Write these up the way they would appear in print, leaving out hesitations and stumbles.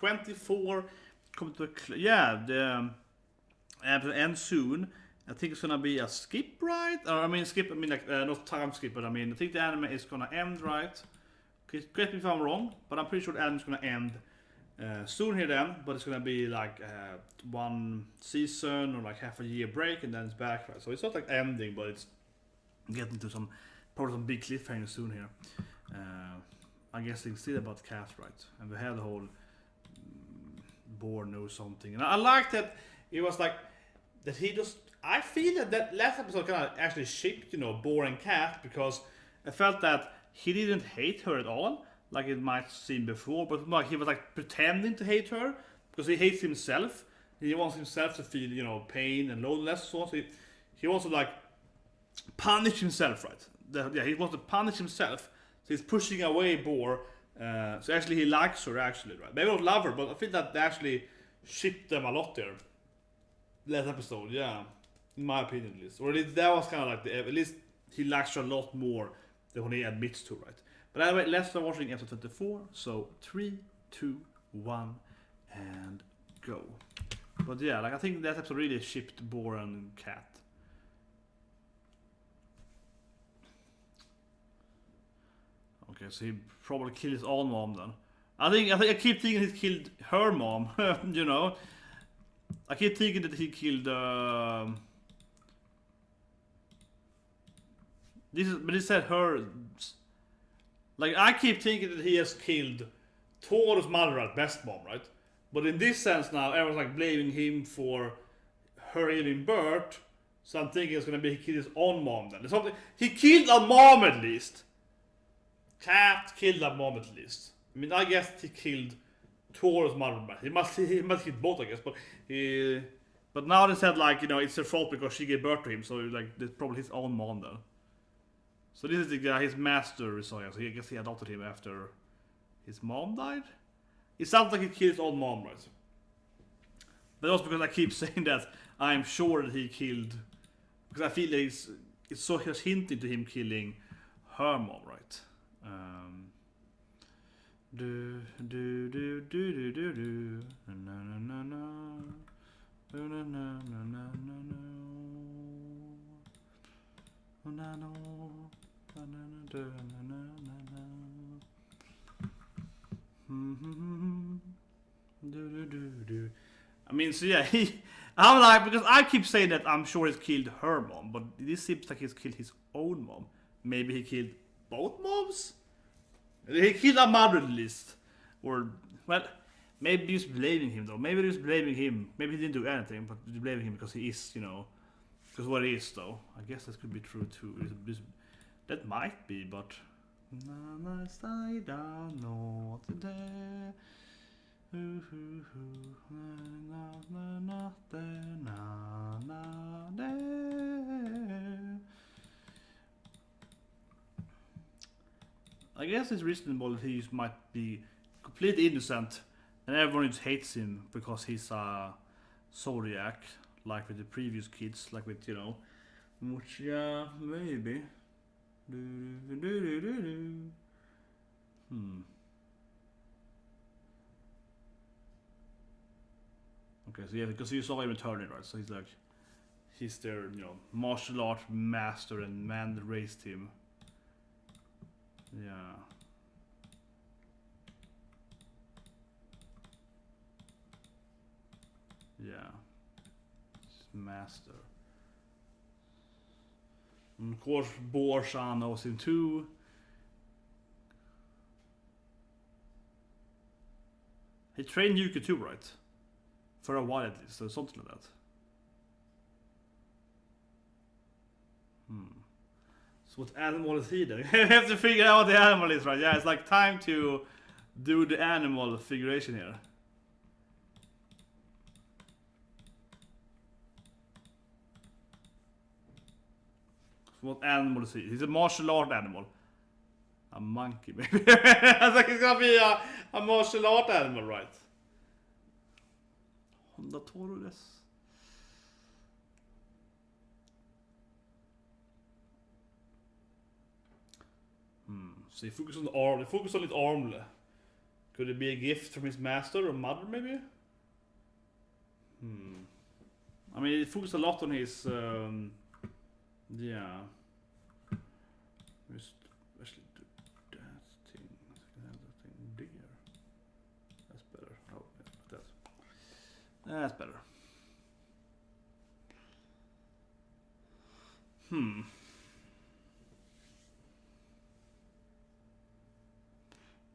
24 come to the episode ends soon. I think it's gonna be a skip, right? Or I mean skip. I mean like not time skip, but I mean I think the anime is gonna end, right? Correct me if I'm wrong, but I'm pretty sure the anime is gonna end soon here then. But it's gonna be like one season or like half a year break, and then it's back, right? So it's not like ending, but it's getting to probably some big cliffhanger soon here. I guess they still about cast, right? And we had the whole Boar knows something, and I like that it was like that he just. I feel that last episode kind of actually shipped, Boar and Cat, because I felt that he didn't hate her at all, like it might seem before, but like he was like pretending to hate her because he hates himself. He wants himself to feel, pain and loneliness. So he wants to like punish himself, right? He wants to punish himself. So he's pushing away Boar. So actually he likes her, actually, right? Maybe not love her, but I feel that they actually shipped them a lot there. Last episode, yeah. In my opinion, at least. Or at least that was kind of like at least he likes her a lot more than when he admits to, right? But anyway, let's start watching episode 24. So 3, 2, 1, and go. But yeah, like I think that episode really shipped Boar and Cat. Okay, so he probably killed his own mom then. I keep thinking he killed her mom. I keep thinking that he killed. But he said her. Like I keep thinking that he has killed Thor's mother at best mom, right? But in this sense now, everyone's like blaming him for her giving birth. So I'm thinking it's gonna be he killed his own mom then. Something he killed a mom at least. Cat killed a mom at least. I mean, I guess he killed Thor's mother. He must kill both, I guess. But now they said like it's her fault because she gave birth to him. So like it's probably his own mom then. So this is the guy, his master, so I guess he adopted him after his mom died. It sounds like he killed his own mom, right? But also because I keep saying that I'm sure that he killed, because I feel like it's so hinting to him killing her mom, right? Do do do do do do do na na na na na na na na na na I mean, so yeah, I'm like, because I keep saying that I'm sure he's killed her mom, but this seems like he's killed his own mom. Maybe he killed both moms? He killed a mother at least. Or, well, maybe he's blaming him though. Maybe he's blaming him. Maybe he didn't do anything, but he's blaming him because he is, because what he is though. I guess that could be true too. That might be, but... I don't know today. I guess it's reasonable that he might be completely innocent and everyone just hates him because he's a zodiac, like with the previous kids, like with, which, yeah, maybe. Okay, so yeah, because you saw him returning, right? So he's their, martial art master and man that raised him. Yeah. Yeah. Master. And of course, Boar-chan knows him too. He trained Yuki too, right? For a while at least, so something like that. So what animal is he then? You have to figure out what the animal is, right? Yeah, it's like time to do the animal figuration here. So what animal is he? He's a martial art animal. A monkey, maybe. I think he's gonna be a martial art animal, right? Honda Torres. So they focus on the arm. They focus on his arm. Could it be a gift from his master or mother, maybe? I mean, it focuses a lot on his, yeah. Just actually do that thing. That thing there. That's better. Oh, yeah, that's better.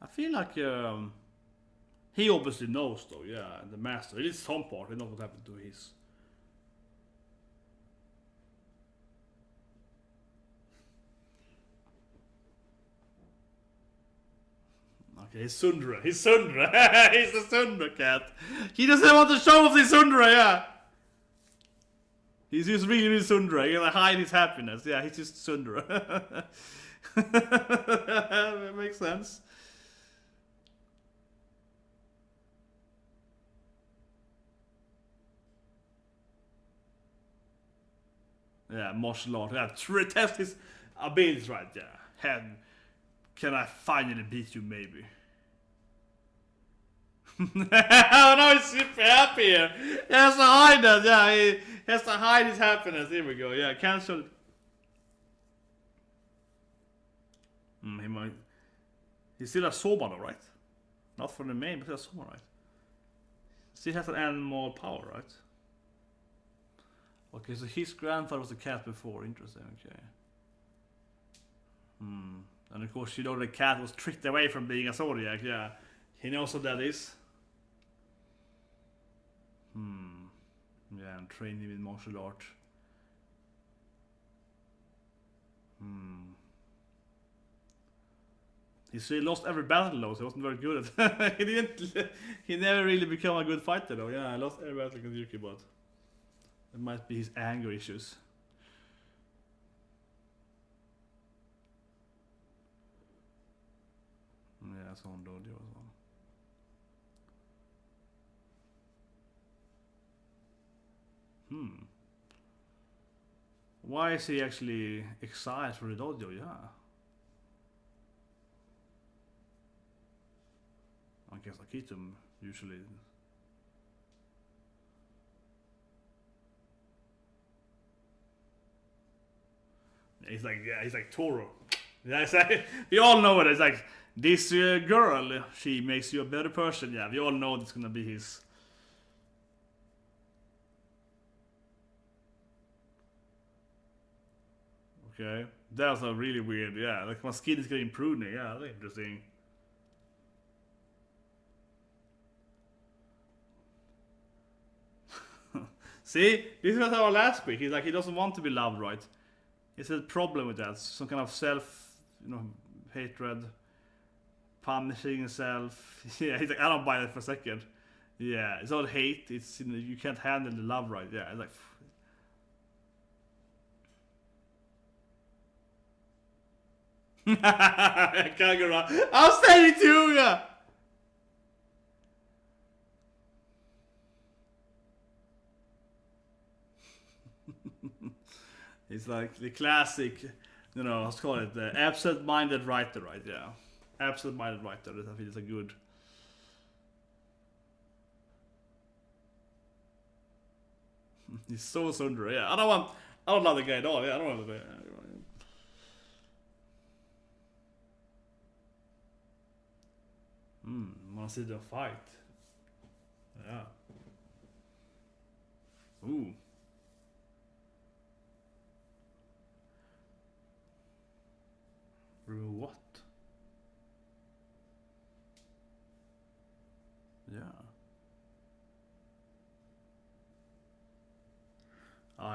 I feel like he obviously knows though, yeah, the master. It is some part, he knows what happened to his. Okay, he's Tsundere. He's Tsundere. He's the Tsundere cat. He doesn't want to show off his Tsundere, yeah. He's just really Tsundere. He's gonna hide his happiness. Yeah, he's just Tsundere. That makes sense. Yeah, martial art. Yeah, test his abilities, right? Yeah. Can I finally beat you, maybe? Oh no, he's super happy here. He has to hide that. Yeah, he has to hide his happiness. Here we go. Yeah, cancel. He might. He still has Soma though, right? Not from the main, but he has Soma, right? Still has an animal power, right? Okay, so his grandfather was a cat before. Interesting. Okay. And of course, you know, the cat was tricked away from being a zodiac. Yeah, he knows what that is. Yeah, and trained him in martial art. He still lost every battle though, so he wasn't very good at it. He never really became a good fighter though. Yeah, I lost every battle against Yuki, but it might be his anger issues. Yeah, I saw on Dojo as well. Why is he actually excited for the Dojo? Yeah. I guess Akitum usually. He's like Toro. Yeah, it's like, we all know it. It's like, this girl, she makes you a better person. Yeah, we all know it's gonna be his. Okay, that's a really weird. Yeah, like my skin is getting pruny. Yeah, that's interesting. See, this was our last week. He's like, he doesn't want to be loved, right? It's a problem with that. Some kind of hatred, punishing himself. Yeah, he's like, I don't buy that for a second. Yeah, it's not hate. It's, you know, you can't handle the love, right? Yeah, it's like. Kagura, I'll say it to you. It's like the classic, you know, let's call it the absent-minded writer, right? Yeah, absent-minded writer. I think it's a good. He's so Tsundere. Yeah, I don't love the guy at all. Yeah, I don't love the guy. Wanna see them fight? Yeah. Ooh. What? Yeah.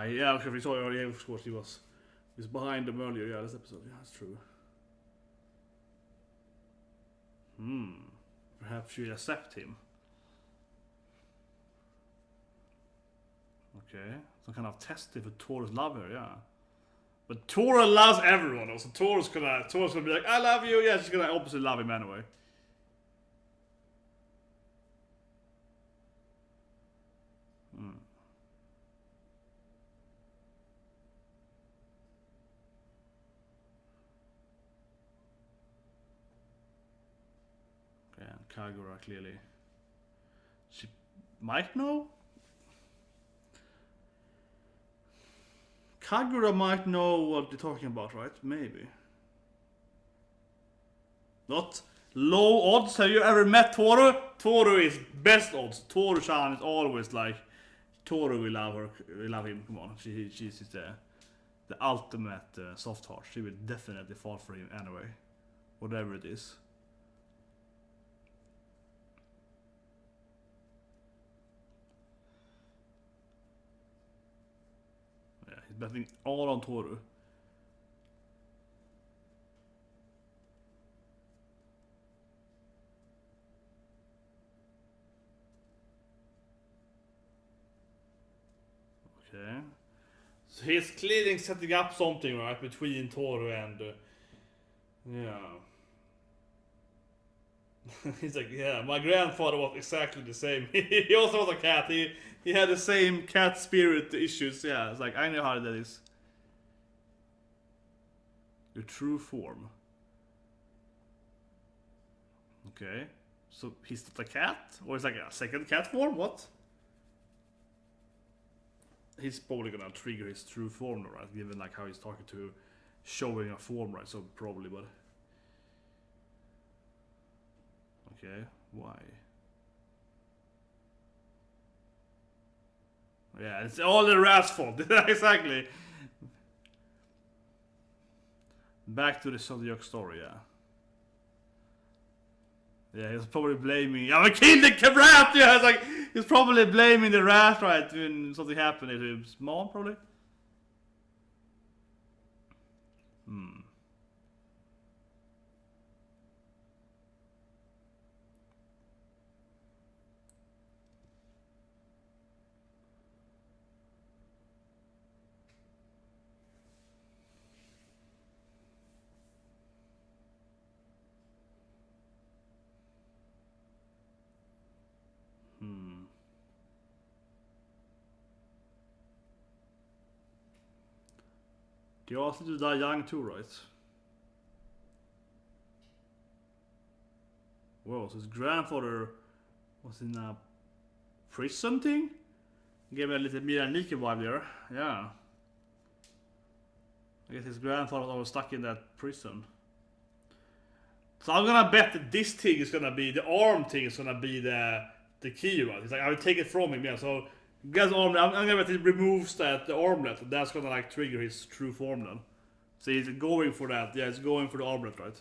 Yeah, okay, we saw earlier, of course, he was behind them earlier. Yeah, this episode. Yeah, that's true. Perhaps she'll accept him. Okay, some kind of test if Taurus love her, yeah. But Tora loves everyone, so Tora's gonna be like, I love you, yeah, she's gonna obviously love him anyway. Okay, Kagura clearly. She might know? Kagura might know what they're talking about, right? Maybe. Not low odds. Have you ever met Toru? Toru is best odds. Toru-chan is always like, Toru will love her, will love him. Come on, she's the ultimate soft heart. She will definitely fall for him anyway, whatever it is. Yeah, he's betting all on Toru. Okay. So he's clearly setting up something, right, between Toru and... yeah. He's like, yeah, my grandfather was exactly the same. He also was a cat. He had the same cat spirit issues. Yeah, it's like, I know how that is. Your true form. Okay. So he's not a cat? Or it's like a second cat form? What? He's probably gonna trigger his true form, right? Given like how he's talking to, showing a form, right? So probably, but okay, why? Yeah, it's all the rat's fault. Exactly. Back to the Zodiac story, yeah. Yeah, he's probably blaming. I'm a killed the rat. Yeah, it's like he's probably blaming the rat, right? When something happened to his mom, probably. They also do die young too, right? Whoa, so his grandfather was in a prison thing? Gave me a little Miraniki vibe there. Yeah. I guess his grandfather was stuck in that prison. So I'm gonna bet that this thing is gonna be, the arm thing is gonna be the key, right? It's like, I will take it from him, yeah, so guess armlet, I'm gonna bet it removes the armlet, and that's gonna like trigger his true form then. So he's going for that, yeah, he's going for the armlet, right?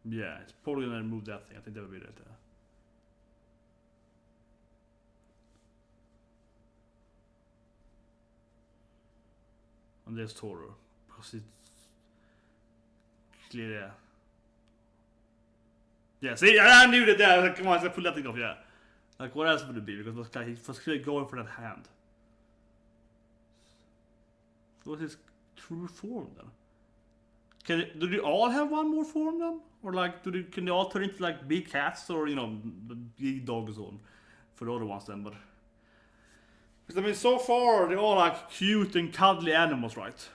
Yeah, it's probably gonna remove that thing, I think that would be it. And there's Toru, because it's clear, yeah. Yeah, see, I knew that. Yeah, like, come on, I pull that thing off. Yeah, like what else would it be? Because he was clearly going for that hand. What's his true form then? Do they all have one more form then, or like can they all turn into like big cats or big dogs on for the other ones then? But because I mean, so far they're all like cute and cuddly animals, right?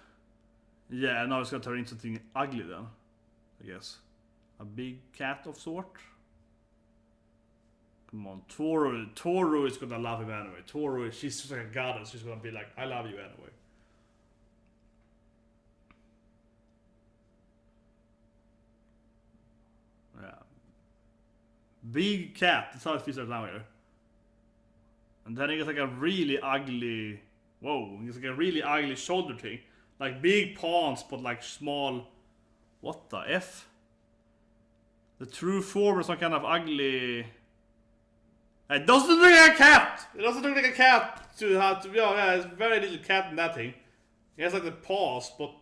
Yeah, now it's gonna turn into something ugly then, I guess. A big cat of sort. Come on, Toru is gonna love him anyway. Toru, she's just like a goddess. She's gonna be like, I love you anyway. Yeah. Big cat. That's how it feels right now here. And then he gets like a really ugly. Whoa, he gets like a really ugly shoulder thing. Like big pawns, but like small. What the F? The true form is some kind of ugly. It doesn't look like a cat! It doesn't look like a cat yeah, it's very little cat in that thing. He has like the paws, but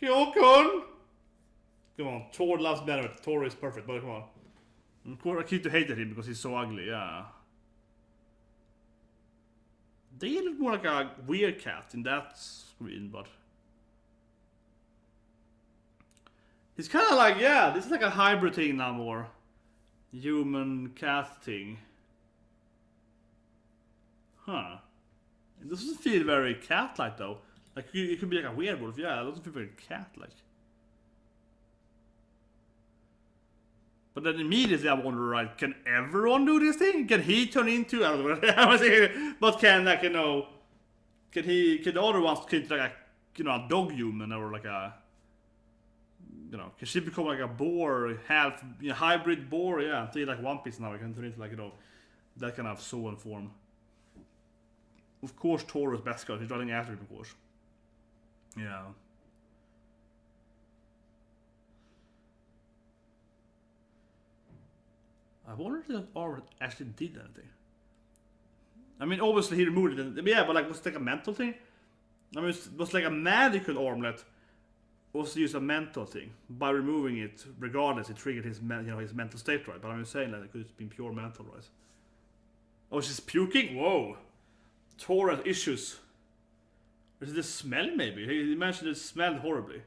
Kyokun! Come on, Thor loves better. Thor is perfect, but come on. Of course I keep to hate him because he's so ugly, yeah. They look more like a weird cat in that screen, but he's kind of like, yeah, this is like a hybrid thing now more. Human cat thing. Huh. It doesn't feel very cat-like though. Like, it could be like a werewolf, yeah, it doesn't feel very cat-like. But then immediately I wonder, right, can everyone do this thing? Can he turn into, I don't know, but can, like, you know, can the other ones create like a, you know, a dog human or like a, you know, can she become like a boar, half, you know, hybrid boar? Yeah, until like One Piece now, I can turn into like, you know, that kind of Zoan form. Of course, Toro's best guy, he's running after him, of course. Yeah. I wonder if the armor actually did anything. I mean, obviously he removed it, yeah, but like, was it like a mental thing? I mean, it was like a magical armlet. Was to use a mental thing. By removing it, regardless, it triggered his, you know, his mental state, right? But I'm saying that it could have been pure mental, right? Oh, she's puking? Whoa. Tora has issues. Is it the smell, maybe? He mentioned it smelled horribly.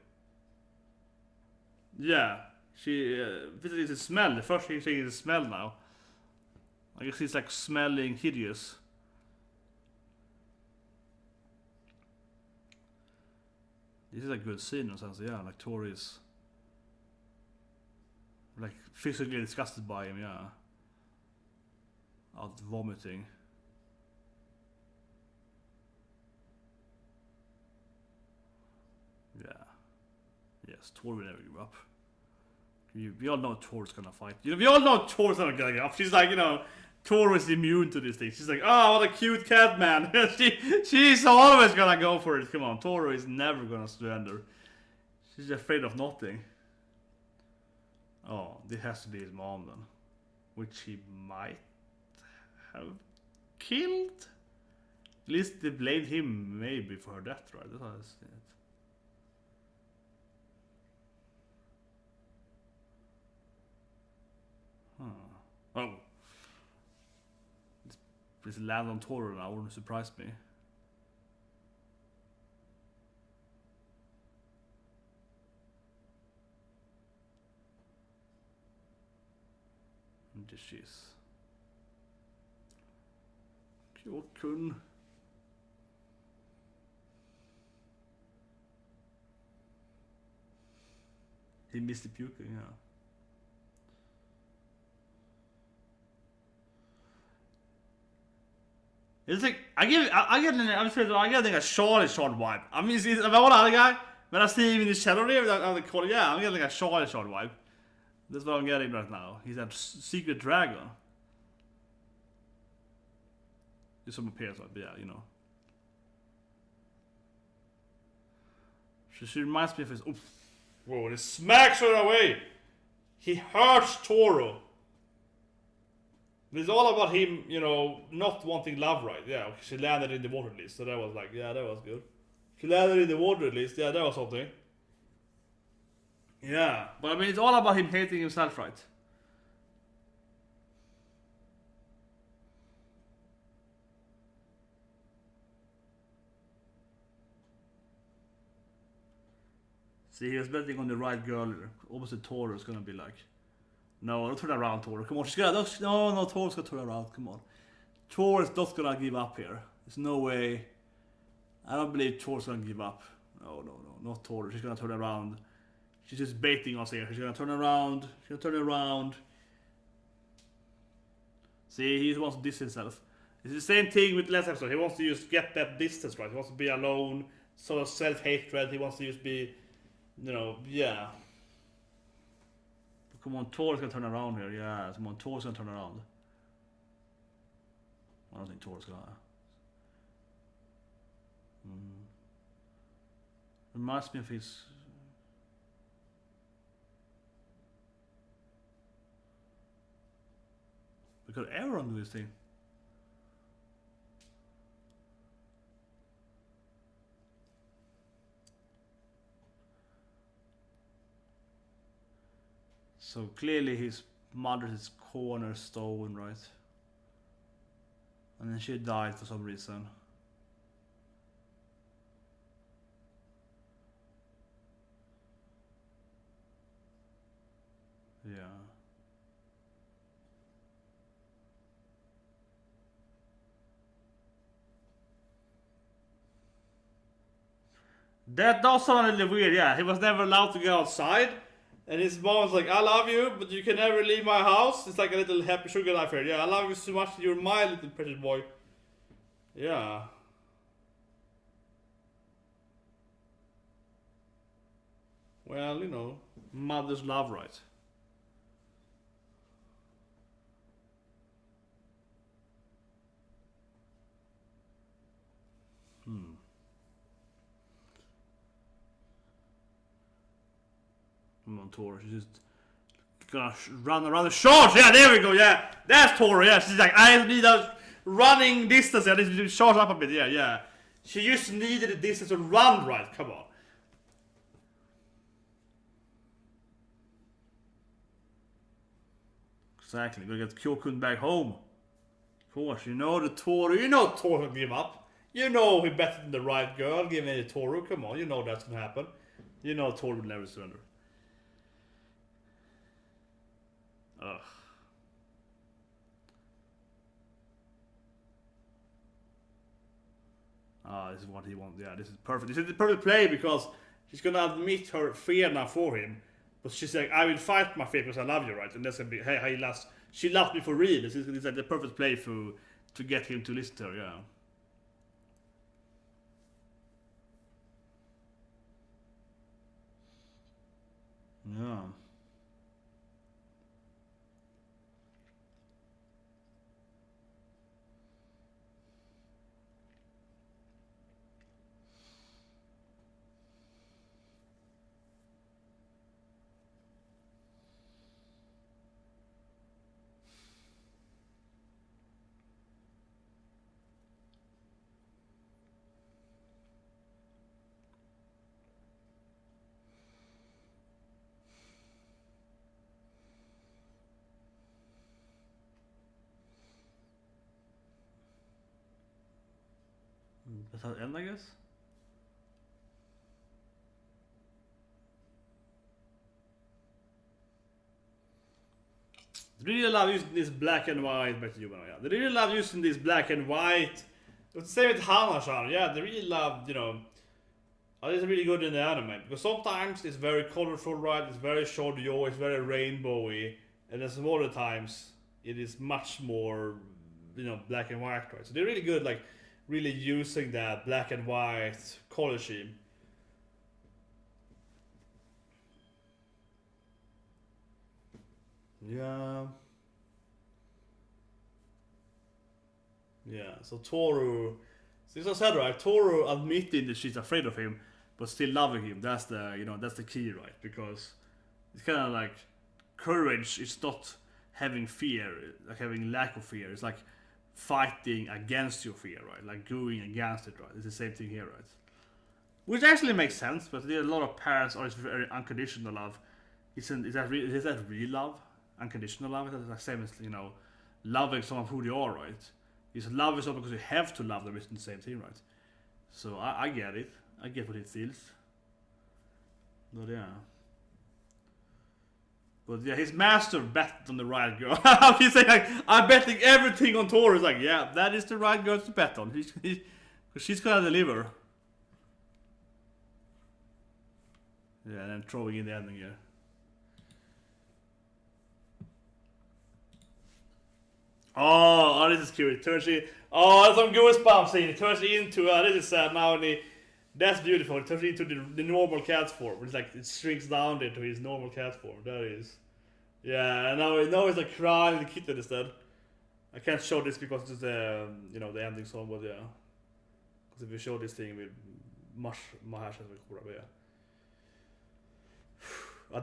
Yeah. She, it's a smell. The first thing is a smell now. I guess he's like smelling hideous. This is a good scene in a sense, yeah. Like Tori is like physically disgusted by him, yeah. Out vomiting. Yeah. Yes, Tori will never give up. We all know Tori's gonna fight. You know, we all know Tori's not gonna give up. She's like, you know, Tori is immune to this thing. She's like, oh, what a cute cat, man. She's always gonna go for it. Come on, Tori is never gonna surrender. She's afraid of nothing. Oh, this has to be his mom then. Which he might have killed? At least they blamed him maybe for her death, right? That's how I see it. Oh. This land on Toro now wouldn't surprise me. Dishes. Kjorkun. He missed the puking, yeah. It's like I get like a Charlie Shard vibe. I mean, if I want other guy, when I see him in the shadow there, I'm calling, yeah, I'm getting like a Charlie Shard vibe. That's what I'm getting right now. He's that secret dragon. There's some appears like, yeah, you know. She reminds me of his. Oof. Whoa! He smacks her away. He hurts Toro. It's all about him, you know, not wanting love, right? Yeah, she landed in the water at least, so that was like, yeah, that was good. She landed in the water at least, yeah, that was something. Yeah, but I mean, it's all about him hating himself, right? See, he was betting on the right girl. Opposite Toro is gonna be like, no, don't turn around, Toro. Come on, she's gonna. No, Toro's gonna turn around. Come on, Toro's not gonna give up here. There's no way. I don't believe Toro's gonna give up. No, not Toro. She's gonna turn around. She's just baiting us here. She's gonna turn around. She's gonna turn around. See, he wants to distance himself. It's the same thing with last episode. He wants to just get that distance, right? He wants to be alone. Sort of self-hatred. He wants to just be, you know, yeah. But come on, Tor's gonna turn around here. Yeah, come on, Tor's gonna turn around. I don't think Tor's gonna. Reminds me of his. We could Aaron do this thing. So clearly his mother is cornerstone, right? And then she died for some reason. Yeah. That does sound a little weird, yeah. He was never allowed to go outside. And his mom's like, I love you, but you can never leave my house. It's like a little happy sugar life here. Yeah, I love you so much. You're my little precious boy. Yeah. Well, you know, mother's love, right? Come on, Tora. She's just gonna run around the charge. Yeah, there we go. Yeah, that's Tora. Yeah, she's like, I need a running distance. I need to charge up a bit. Yeah, yeah. She just needed a distance to run, right? Come on. Exactly. Gonna get Kyokun back home. Of course, you know the Toru. You know Toru will give up. You know he better than the right girl. Give me the Toru. Come on, you know that's gonna happen. You know Toru will never surrender. Ugh. Ah, this is what he wants. Yeah, this is perfect. This is the perfect play because she's gonna admit her fear now for him. But she's like, I will fight my fear because I love you, right? And that's gonna be, hey, she loves me for real. This is like the perfect play to get him to listen to her, yeah. Yeah. That's how it ends, I guess. They really love using this black and white, back to you, yeah. They really love using this black and white. It's the same with Hana-chan, yeah. They really love, you know. Oh, it's really good in the anime because sometimes it's very colorful, right? It's very shoujo, it's very rainbowy, and then some other times it is much more, you know, black and white, right? So they're really good, like really using that black and white color scheme. Yeah. Yeah, so Toru, as I said, right, Toru admitting that she's afraid of him, but still loving him. That's the, you know, that's the key, right? Because it's kind of like courage is not having fear, like having lack of fear. It's like fighting against your fear, right? Like going against it, right? It's the same thing here, right? Which actually makes sense, but there are a lot of parents are very unconditional love. Is that real love? Unconditional love? It's the same as, you know, loving someone who they are, right? Is love is not because you have to love them, it's the same thing, right? So I get it. I get what it feels. But yeah. But yeah, his master bet on the right girl. He's saying like, I'm betting everything on Tor. It's like, yeah, that is the right girl to bet on. She's gonna deliver. Yeah, and then throwing in the ending here. Oh, this is cute. It turns in. Oh, that's some goosebumps scene. It turns into. This is sad now. That's beautiful. It turns into the normal cat form. It's like it shrinks down into his normal cat form. That is. Yeah, and now it's like crying the kitten instead. I can't show this because it's the the ending song, but yeah. Because if we show this thing with Mahash as a yeah.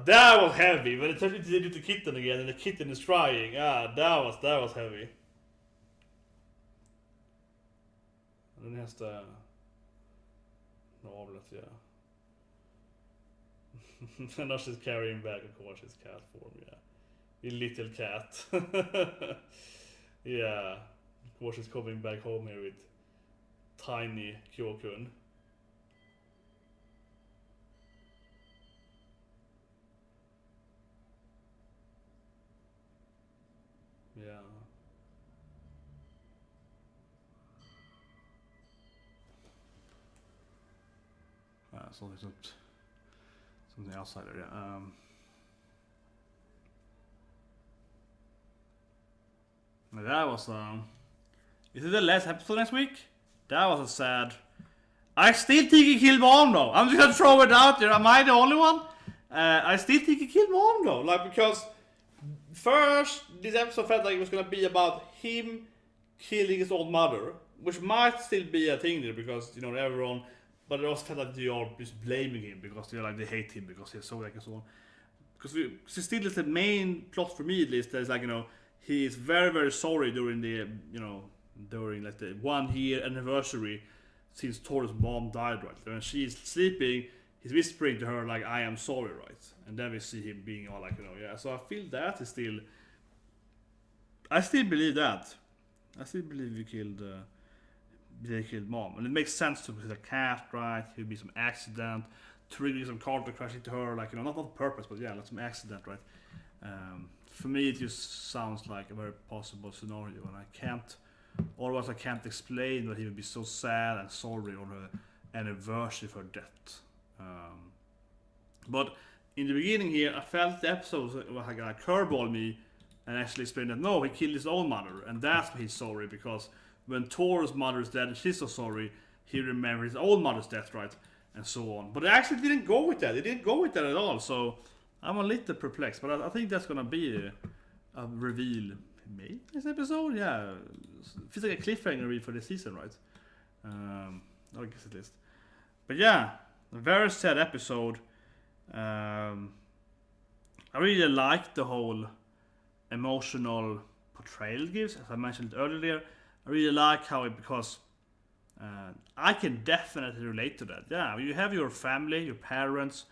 That was heavy, but it turned into the kitten again, and the kitten is crying. That was heavy. And then he has the Navlet, yeah. And now she's carrying back, of course, his cat form, yeah. The little cat. Yeah. Of course, she's coming back home here with tiny Kyokun. Yeah. Something outside there, yeah. That was is it the last episode next week? That was a sad. I still think he killed Mom though. I'm just gonna throw it out there. Am I the only one? I still think he killed Mom though. Like, because first this episode felt like it was gonna be about him killing his old mother, which might still be a thing there because, you know, everyone. But it also felt like they are just blaming him because they hate him because he's so like and so on. Because still is the main plot for me at least. That is like, you know, he is very, very sorry during the, you know, during like the 1 year anniversary since Toru's mom died, right? When she's sleeping, he's whispering to her like, I am sorry, right? And then we see him being all like, you know, yeah. So I feel that is still, I still believe that. I still believe they killed Mom. And it makes sense to because a cat, right? He'll be some accident, triggering some car to crash into her, like, you know, not on purpose, but yeah, like some accident, right? For me, it just sounds like a very possible scenario, and I can't explain that he would be so sad and sorry on her anniversary of her death. But in the beginning here, I felt the episode was like a curveball me and actually explained that no, he killed his own mother, and that's why he's sorry, because when Thor's mother is dead and she's so sorry, he remembers his own mother's death, right? And so on. But it actually didn't go with that. It didn't go with that at all, so I'm a little perplexed, but I think that's gonna be a reveal maybe this episode. Yeah, feels like a cliffhanger reveal for the season, right? I guess at least. But yeah, a very sad episode. I really like the whole emotional portrayal it gives, as I mentioned earlier. I really like how it, because I can definitely relate to that. Yeah, you have your family, your parents,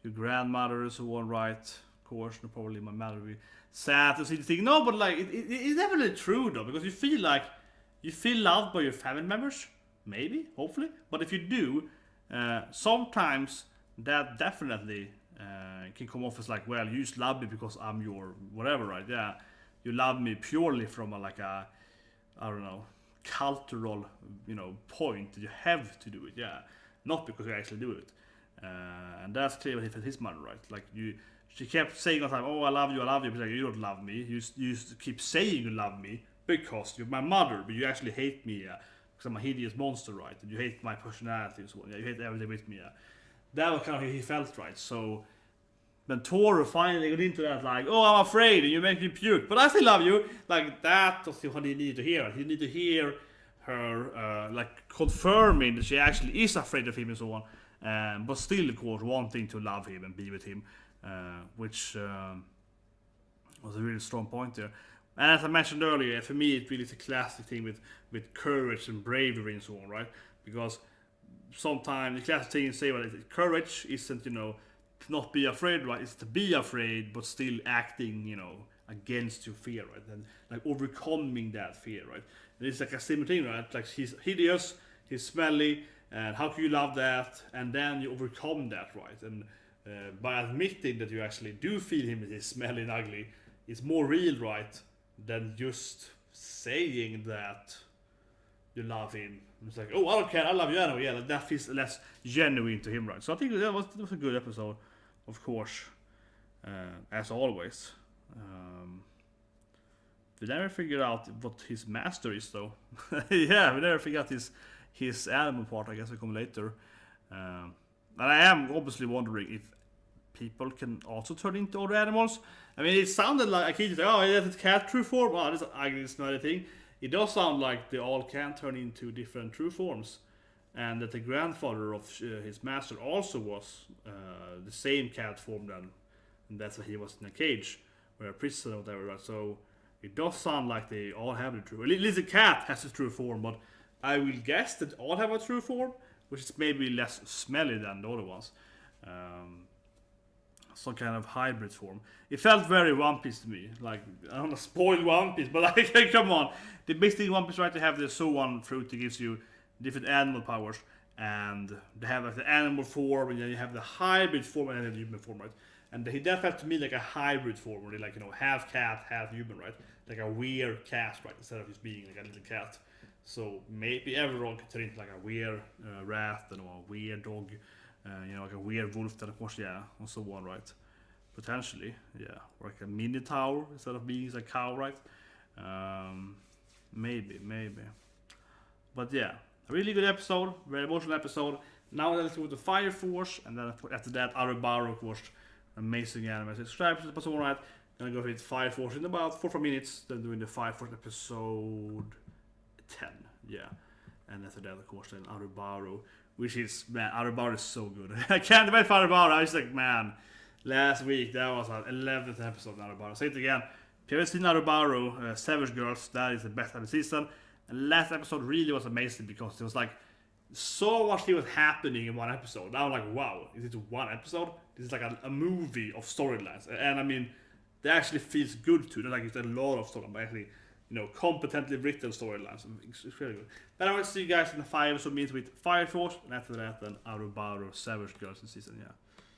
your grandmother and so on, right? Of course, probably my mother will be sad to see the thing. No, but like it's definitely true though, because you feel loved by your family members, maybe, hopefully. But if you do, sometimes that definitely can come off as like, well, you just love me because I'm your whatever, right? Yeah, you love me purely from a I don't know, cultural, you know, point that you have to do it. Yeah, not because you actually do it. And that's clear with his mother, right? Like she kept saying all the time, "Oh, I love you," but like, you don't love me. You just keep saying you love me because you're my mother, but you actually hate me, because I'm a hideous monster, right? And you hate my personality and so on. Yeah, you hate everything with me. Yeah. That was kind of how he felt, right? So when Toru finally got into that, like, "Oh, I'm afraid, and you make me puke, but I still love you." Like, that was what he needed to hear. He needed to hear her like confirming that she actually is afraid of him and so on, but still, of course, wanting to love him and be with him, which was a really strong point there. And as I mentioned earlier, for me, it really is a classic thing with courage and bravery and so on, right? Because sometimes the classic thing say, well, courage isn't, you know, to not be afraid, right? It's to be afraid, but still acting, you know, against your fear, right? And like overcoming that fear, right? And it's like a similar thing, right? Like, he's hideous, he's smelly, and how can you love that? And then you overcome that, right? And by admitting that you actually do feel him as he's smelly and ugly, it's more real, right? Than just saying that you love him. It's like, oh, I don't care, I love you anyway. Yeah, like, that feels less genuine to him, right? So I think that was a good episode, of course, as always. We never figured out what his master is, though. Yeah, we never figured out his animal part. I guess will come later. And I am obviously wondering if people can also turn into other animals. I mean, it sounded like I keep saying, "Oh, that's a cat true form." Oh, this is ugly, smelly thing. It does sound like they all can turn into different true forms, and that the grandfather of his master also was the same cat form then, and that's why he was in a cage or a prison or whatever. Right? So it does sound like they all have the true. At least the cat has a true form, but I will guess that all have a true form, which is maybe less smelly than the other ones. Some kind of hybrid form. It felt very One Piece to me. Like, I don't know, spoiled One Piece, but like, come on. The big thing in One Piece, right, to have the Soan fruit that gives you different animal powers, and they have like the animal form, and then you have the hybrid form and then the human form, right? And that felt to me like a hybrid form, where they, like, you know, half cat, half human, right? Like a weird cat, right? Instead of just being like a little cat. So maybe everyone could turn into like a weird rat, and a weird dog, you know, like a weird wolf, then of course, yeah, and so on, right? Potentially, yeah, or like a minotaur instead of being a cow, right? Maybe. But yeah, a really good episode, very emotional episode. Now let's go to Fire Force, and then after that, Arubaro, of course, amazing anime. Subscribe to the episode, right? Gonna go hit Fire Force in about 4 minutes, then doing the Fire Force episode 10, yeah. And after that, of course, then Arubaro, which is, man, Arubaro is so good. I can't wait for Arubaro. I was like, man, last week, that was our 11th episode of Arubaro. Say it again. If you haven't seen Arubaro, Savage Girls, that is the best of the season. And last episode really was amazing because it was like so much thing was happening in one episode. Now I'm like, wow, is it one episode? This is like a movie of storylines. And I mean, that actually feels good too. Like it's a lot of storylines, but actually, competently written storylines. It's really good. But I will see you guys in the 5 episode meets with Fire Force, and after that, then Arubaro, Savage Girls in season, yeah.